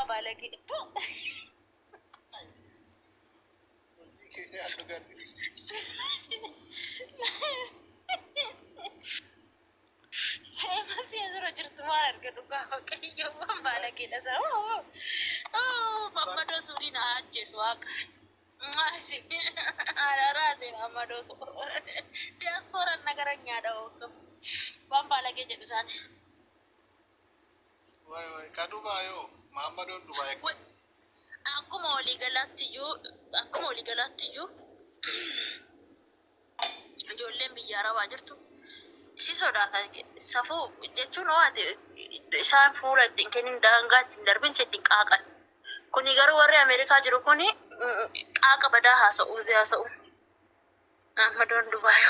Balagi itu. Masih yang suruh cerituan harga duka oke yo balagi dasar. Oh, mama do suri na aja swak. Masih ada rasa mama do. Dia koran negaranya ada hukum. Bamba lagi jadi sana. Wai kadu bayo mama don Dubai. Aku mau ligalatti iyyuu ijoolleen biyya arabaa jirtu si sodaatan safuu jechuun waati isaan fuula ittiin kennin daangaa ittiin darbin si ittiin qaaqan kuni garuu warri Ameerikaa jiru kuni qaaqa badaa haasa'u Mahamadoon Dubaay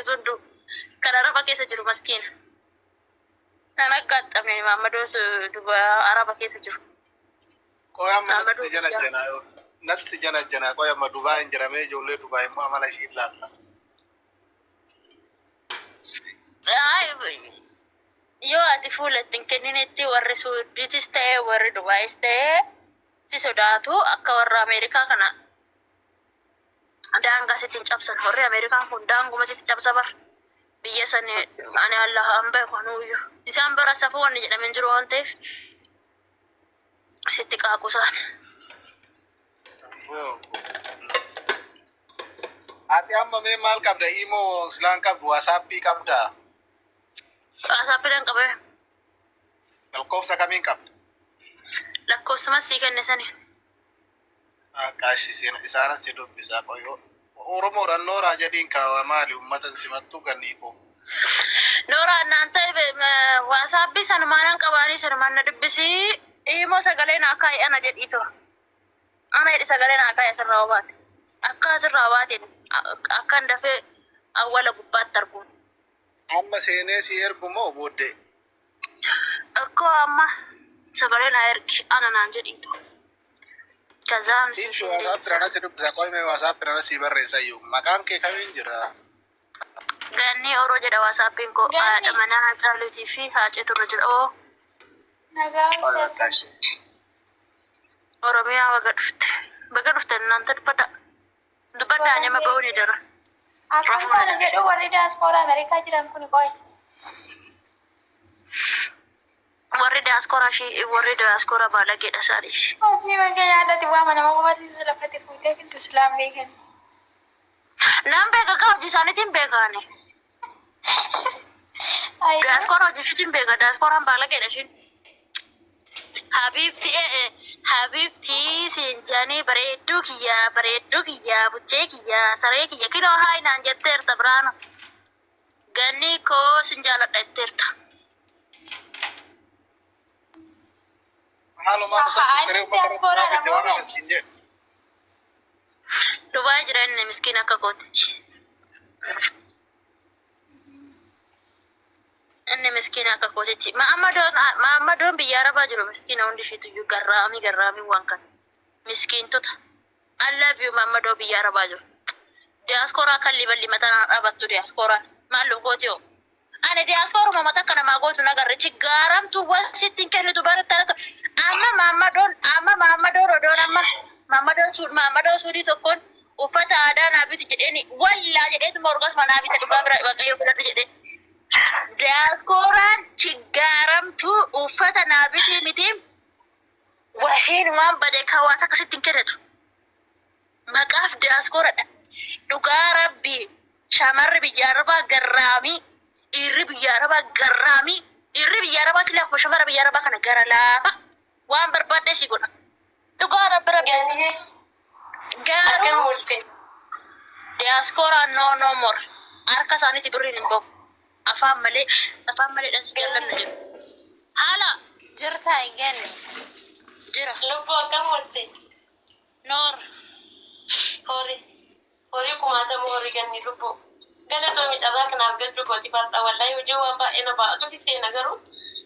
sundu kan araba keessa jiru maskiina. Anak gatamnya Mahamadoon araba keessa jiru. Koya nafsi jana koya ma Dubai injarame ijoollee Dubai immoo amala ishii ilaalla. Yoo ati fuula ittiin kenninitti warri Suudiitis ta'e warri Dubaayis ta'e si sodaatu akka warra Ameerikaa kana daangaa sittiin cabsan warri Ameerikaan kun daanguma sitti cabsa bar biyya sani ani Allah hamba kanuuyyu isaan bara safuu wanni jedhamen jiru waan ta'eef sitti qaaqusaan. Ati amma mee maal qabda imo silaan qabdu WhatsAppii qabda? WhatsAppii dan qabe. Lakkoofsa kamiin qabda? Lakkoofsuma sii kenne sani. Kaashi isaanas si dubbisaa qoyo. Oromoodhaan nooraa jedhiin kaawaa maali uummatan simattuu ganniifoo? Nooraa naan ta'e WhatsAppii sanumaanan qabaanii sanumaan na dubbisii imo sagalee naa kaa'i ana jedhiito. Ana jedhi sagalee naa kaa'i asirraa obaate. Akka asirraa obaateen akkan dafee awwala gubbaatti arguun. Amma seenee si ergu moo booddee? Akkoo amma sagalee naa ergi ana naan jedhiito. Kazaan si WhatsApp irra si dubbisa qoyme WhatsApp irra si barreessa iyyuu maqaan kee kamiin jira? Ganni Oroo jedha WhatsAppiin koo haadha manaa Caaluutii fi Haaceetu irra jira. Oo Oromiyaa baga dhufte naanta dubbadhaa nama ba'uu ni dara. Akkuma kana jedhu warri diaaspooraa Ameerikaa jiran kun qoy. Warri diaaspooraa baalageedha isaanis. Hojii bakka yaadatti waama nama qubatti laffatti fuutee fintu Islaam beekan. Naan beeka kaa hojii isaaniitiin beekaani. Diaaspooraa hojii ishiitiin beeka diaaspooraan baalageedha ishiin. Habibti sinjani bareedduu kiyya buchee kiyya saree kiyya kinoo haa inaan jetteerta biraanu ganni koo sin jaaladha jetteerta. Dubaay jira inni miskiin akka kootichi. Inni miskiin akka kootichi. Mahamadoon biyya arabaa jiru miskiina hundi ishiitu iyyuu garraamii waan kana. Miskiintota. Allaabiyyuu Mahamadoo biyya arabaa jiru. Diaaspooraa kan liballi mataa dhaabattu diaasporaan. Maallu gooti hoo? Ani diaasporuma mataa kana maa gootu nagarre chigaaramtu wasittiin kennitu barattaa amma Mahamadoon odoon amma Mahamadoo suudii tokkoon uffata aadaa naa biti jedheeni wallaa jedheetu morgas manaa bita dhugaa bira waaqayyo fudhadhu jedhee. Diaasporaan chigaaramtu uffata naa biti miti wahiin waan badee kaawwata akkasittiin kennitu. Maqaaf diaasporadha. Dhugaa rabbii shamarri biyya arabaa garraamii irri biyya arabaa garraamii irri biyya arabaatti lafa shamara biyya arabaa kana gara laafa waan barbaadde si godha. Dhugaa rabbi garuu diaasporaan no more harka isaaniitti birriin hin bahu afaan malee dhansi gallanna jedhu. Haala jirtaa eeganne. Jira. Lubbuu akkam oolte? Noor. Horii kumaatamu horii ganni lubbuu. Galatoomi carraa kanaaf gadduu gooti farda wallahi hojii waan baay'ee na baa'atu fi seena garuu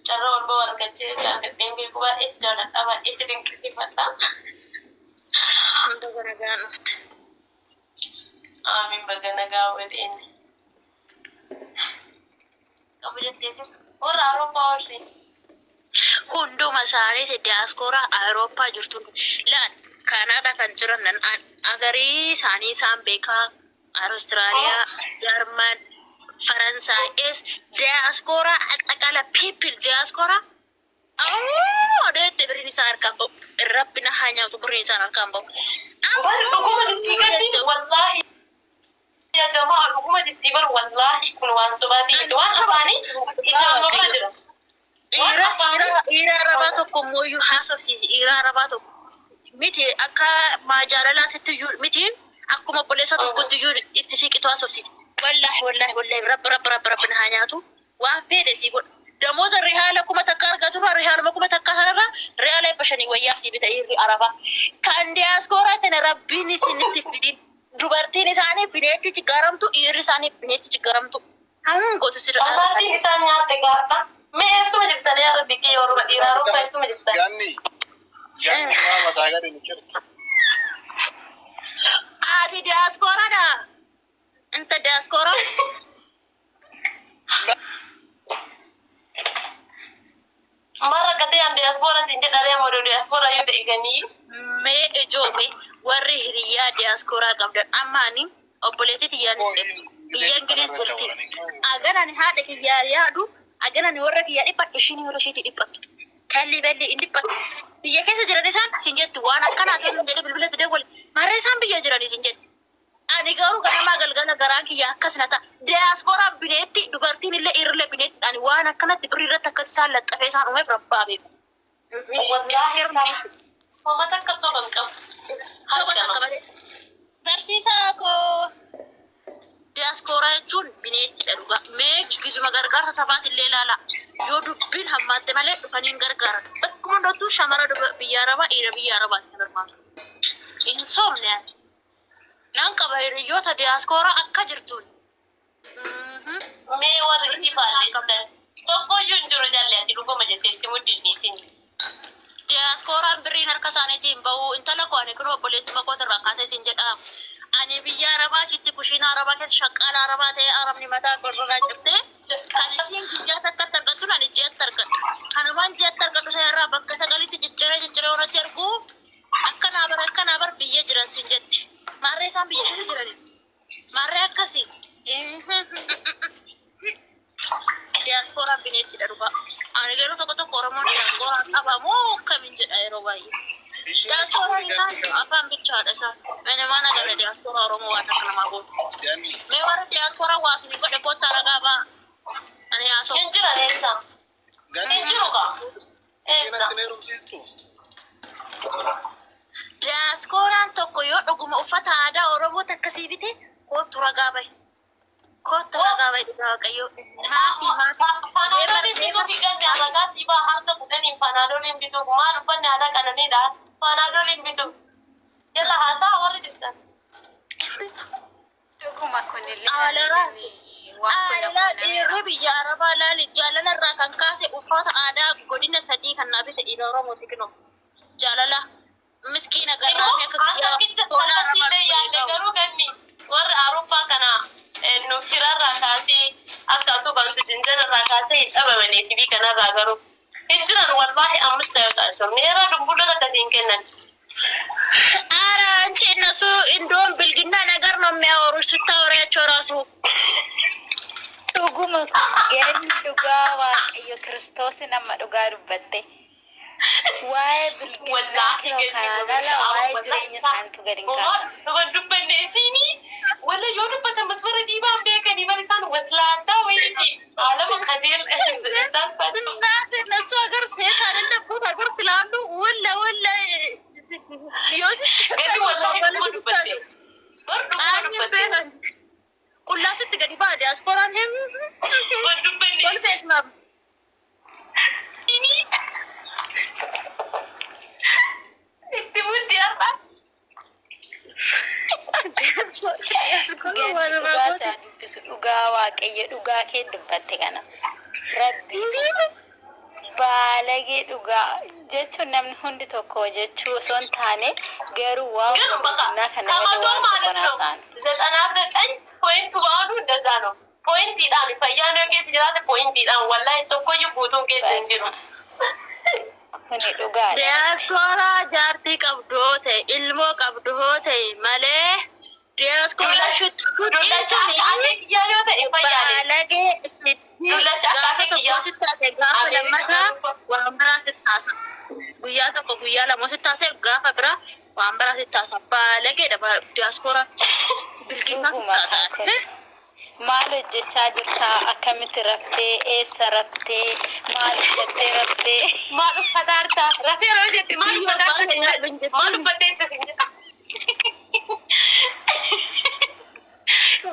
carraa ol ba'u argachee argadheen beeku baay'ee si jaaladha baay'ee si dinqisiifadha. nagaan dhufte. Aamin baga nagaa waliin. Qabu jetteesis warra Awurooppaa warri. Hunduma isaaniiti diyaaskooraa Awurooppaa jirtu. Laan Kaanadaa kan jiran nan agarii isaanii isaan beekaa. Austraaliyaa, Jarman, Faransaay es diyaaskooraa aqaqala people diyaaskooraa. Odeetti biriin isaa harkaan ba'u. Rabbina haa nyaatu biriin isaa harkaan ba'u. Dhuguma dittii gaddi wallaahi. Ya jamaa dhuguma dittii bar wallaahi kun waan sobaati. Waan afaanii ijaamaa jira. Dhiira arabaa tokko mooyyuu haasofsiisi. Dhiira arabaa tokko miti akka maajaalalaatitti iyyuu miti akkuma obboleessa tokkotti iyyuu itti siiqitu haasofsiisi. Wallaahi rabbi na haa nyaatu. Waan fedhe sii godha. Damoota rihaala kuma takka argatu rihaala kuma takka sarara rihaala bashanii wayyaa sii bita dhiirri arabaa. Kan diyaaskooraa tana rabbiin isinitti fidin. Dubartiin isaanii bineetti jigaaramtu, dhiirri isaanii bineetti jigaaramtu. Hamuun gootu si dha. Ammartiin isaan nyaatte gaafa. Mee eessuma jirtan yaa rabbi kee yeroo dhiiraa roobaa eessuma jirtan. Ganni waa mataa gadi ni jirtu. Ati diyaaskooraadha. Inta diyaaskooraa. Marra gatee am diyaaspooraa siin jedharee modoo diyaaspooraa yoo ta'e ganii. Mee ijoome warri hiriyaa diyaaskooraa qabdan ammaani obboleetti tiyyaan biyya Ingiliz jirti. Aganani haadha kiyyaa yaadu aganani warra kiyyaa dhiphadhu ishiin yeroo ishiitii dhiphattu. Kalli balli inni dhiphatu. Biyya keessa jiran isaan siin jetti waan akkanaa ta'e jedhe bilbilatti dawwali. Marra isaan biyya jiranii siin jetti. Ani garuu ganamaa galgala garaan kiyyaa akkasina ta'a. Diyaaskooraa bineetti dubartiin illee dhiirrillee bineetti ani waan akkanatti birrii irratti akkatti isaan laxxafee isaan uumeef rabbaa beeku. Mama takka soban qabu. Barsiisaa koo diyaaskooraa jechuun bineettidha dhugaa. Mee gisuma gargaarsa safaati illee ilaala. Yoo dubbiin hammaatte malee dhufanii hin gargaaran. Bakkuma hundattuu shamara biyya arabaa dhiira biyya arabaati kan hirmaatu. Hin soomne ani. Nan qaba hiriyoota diyaaskooraa akka jirtuun. Mee warri isii faalleessan. Tokkoyyuu hin jiru jaalladhi dhuguma jetteetti muddinni isin. Diyaaskooraan birriin harka isaaniitiin bahu intala koo ani kun obboleettuma kootirraa kaasee isin jedha. Ani biyya arabaa kitti kushiina arabaa keessa shaqqaala arabaa ta'ee arabni mataa gorroraa jirtee. Kan isiin guyyaa takkatti argattu ani ji'atti argadhu. Kanumaan ji'atti argadhu seerraa bakka sagalitti cicciree horatti ergu akkanaa bar biyya jiran sin jetti. Maarree isaan biyya keessa jirani. Maarree akkasii. Diyaaskooraan bineettidha dhugaa. Ani garuu tokko Oromoon diyaaskooraa qaba moo kamiin jedha yeroo baay'ee. Diyaaskooraa isaan afaan bichaadha isaan. Mene mana gara diyaaskooraa Oromoo waan akka namaa gootu. Mee warra diyaaskooraa waasni godhe kottaa ragaa ba'a. Ani haasoo. Hin jiran eessa? Hin jiru kaa? Diyaaskooraan tokko yoo dhuguma uffata aadaa Oromoo akkasii bite kottu ragaa bahe. Kottu ragaa bahe dhugaa waaqayyoo. Fanaadoliin bituu fi ganni alagaa siibaa harka kudhaniin fanaadoliin bituu maal uffanni aadaa qananiidha. Fanaadoliin bituu. Jala haasaa warri jirtan. Dhuguma kunillee Aalaa dhiirri biyya arabaa laali jaalala irraa kan kaase uffata aadaa godina sadii kan naa bite dhiira Oromooti kino. Jaalala miskiina garraamii akka biyya garuu ganni warri Awurooppaa kana nu firarraa kaasee akka atu barsu jinjanarraa kaasee hin dhabamanii fi kanarraa garuu hin jiran wallaahi ammus ta'uu taasifamu. Neeraa dumbuudhaan akkasiin kennan. ኧረ አንቺ እነሱ እንደውም ብልግና ነገር ነው የሚያወሩሽ ስታወሪያቸው ራሱ dhuguma geenni dhugaa waaqayyo Kiristoos nama dhugaa dubbatte waa'ee bilginaatii yookaan waa'ee jireenya isaaniitu gadi hin kaasan. Soban dubbanne isinii wala yoo dubbatan masfara diibaan beekanii bar isaan waslaaddaa wayiiti alama kadeel እናት እነሱ ሀገር ሴት አይደለበት ሀገር ስላሉ ወላ kulla sitti gadi baa diasporaan hem kolfeet mam itti muddi arba dhugaa isaa dubbisu dhugaa waaqayyo dhugaa kee dubbatte kana rabbi baalagee dhugaa jechuun namni hundi tokko jechuu osoo hin taane garuu waa ከመቶ ማለት ነው 99 ፖይንት ዋኑ እንደዛ ነው። ፖይንት ይዳን ፈያነ ኬስ ጅራት ፖይንት ይዳን ወላሂ ተቆዩ ጉቱን ኬስ እንዲሩ ከኔ ዱጋለ ዲያስፖራ ጃርቲ ቀብዶቴ ኢልሞ ቀብዶቴ ማለ ዲያስፖራ ሽት ዱለቻ አለክ ያዮተ ይፈያለ ባለጌ እስቲ ዱለቻ አለክ ሲታሴ ጋፈ ለማታ ወንበራ ሲታሳ ጉያ ተቆ ጉያ ለሞ ሲታሴ ጋፈ ብራ ወንበራ ሲታሳ ባለጌ ዲያስፖራ ብልቂና ሲታሳ ማል ጀቻ ጅርታ አከምት ረፍቴ ኤስ ረፍቴ ማል ጀቴ ረፍቴ ማሉ ፈዳርታ ረፌ ሮጀት ማሉ ፈዳርታ ማሉ ፈዳርታ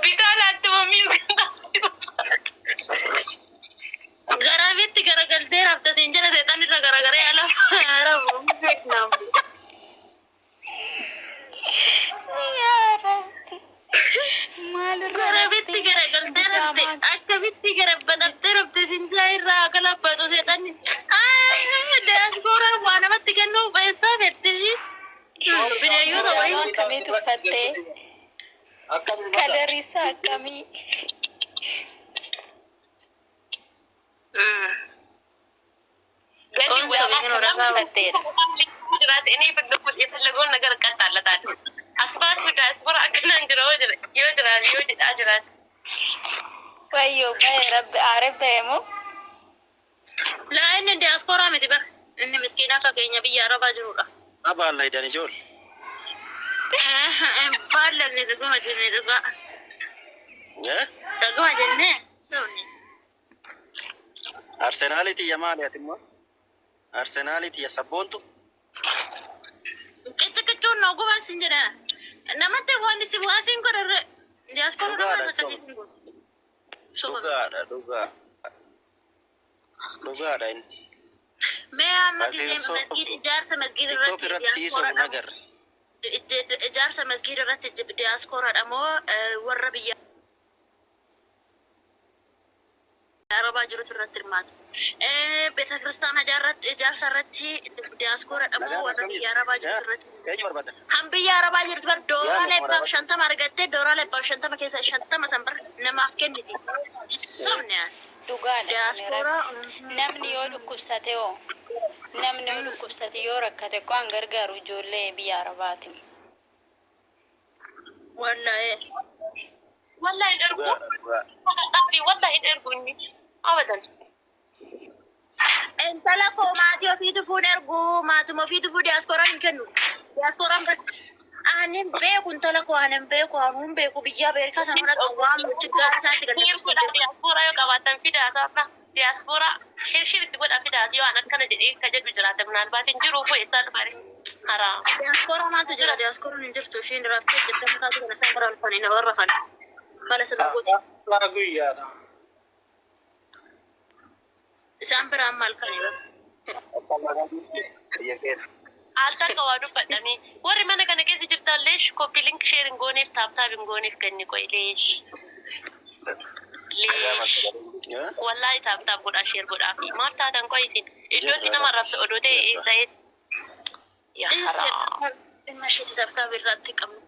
ቢታላት ወሚል ገራቤት ገረገልቴ ረፍተ እንጀራ ሰይጣን ገረገረ ያለ አረቡ ቪየትናም ያ ረፍቴ ማል ገራቤት ገረገልቴ ረፍተ አከቢት ገረበደት ረፍተ ሲንጃይራ ከላበጡ ሰይጣን ዲያስፖራ ዋናመት ገኖ በሳ ፈትጂ ቢደዩ ወይ ከቤቱ ፈቴ ከለሪሳ አቀሚ ጅራት እኔ ፍልኩት የፈለገውን ነገር እቀጣለታለሁ። አስባስ ዲያስፖራ አከናን ጅራው ጅራት ጅራት ወዮ በረብ አረበሙ ላይን ዲያስፖራ ምትበር እነ ምስኪና ከገኛ ብያ አረባ ጅሩዳ አባል ላይ ዳኒ ጆል ባለል ደግሞ ጀነ ደጋ ደጋ ጀነ ሶኒ አርሰናሊቲ የማሊያትማ አርሰናሊቲ የሰቦንቱ ቅጭቅጩ ነው ጎባስ እንጀራ ነመተ ወንድ ሲዋሲን ቆረረ ዲያስፖራ ነው ከሲን ዱጋ ዳይን መስጊድ ጃርሰ መስጊድ ጃርሰ መስጊድ ረት ዲያስፖራ ደግሞ ወረብያ አረባ ጅሩት ረትርማት ቤተክርስቲያን ጃራት ጃርሰ ረት ዲያስፖራ ደግሞ ወረብያ አረባ ጅሩት ረት ሀምብያ አረባ ጅሩት በር ዶራ ላይ ባብ ሸንተ ማርገቴ ዶራ ላይ ባብ ሸንተ መከሰ ሸንተ መሰንበር ነማፍከንቲ ሶምኒያ ዱጋለ ዲያስፖራ namni yoo dhukkubsate yoo rakkate ko an gargaaru ijoollee biyya arabaati wallahi dergu wallahi derguñi abadan entala ko maati ofiitu fuudh ergu maatuma ofiitu fuudh diasporaan hin kennu diasporaan gad anin beeku intala ko anin beeku anun beeku biyya beerka sanarra waan chiggaa isaatti gad diaspora yoo qabaatan fidaasarra diaspora shirshiritti godha fidaas yoo an akkana jedhee ka jedhu jiraata minaalbaat hin jiru fo eessaa dhufare haraa diaspora maatu jira diasporaan hin jirtu ishiin raaftee jecha makaatu kana isaan bara alfanii na warrafan kala sadagooti guyyaadha isaan biraan maal kan alta kawaa dubbadhanii warri mana kana keessa jirtaalleesh koppii link sheerin gooneef taaptaabin gooneef ganni qoy leesh wallahi taaptaab godhaa sheer godhaa fi maal taatan qoy isin iddootti nama arrabsa odoo ta'e eessa yaa haraa dhimma isheetti taaptaab irratti qabnu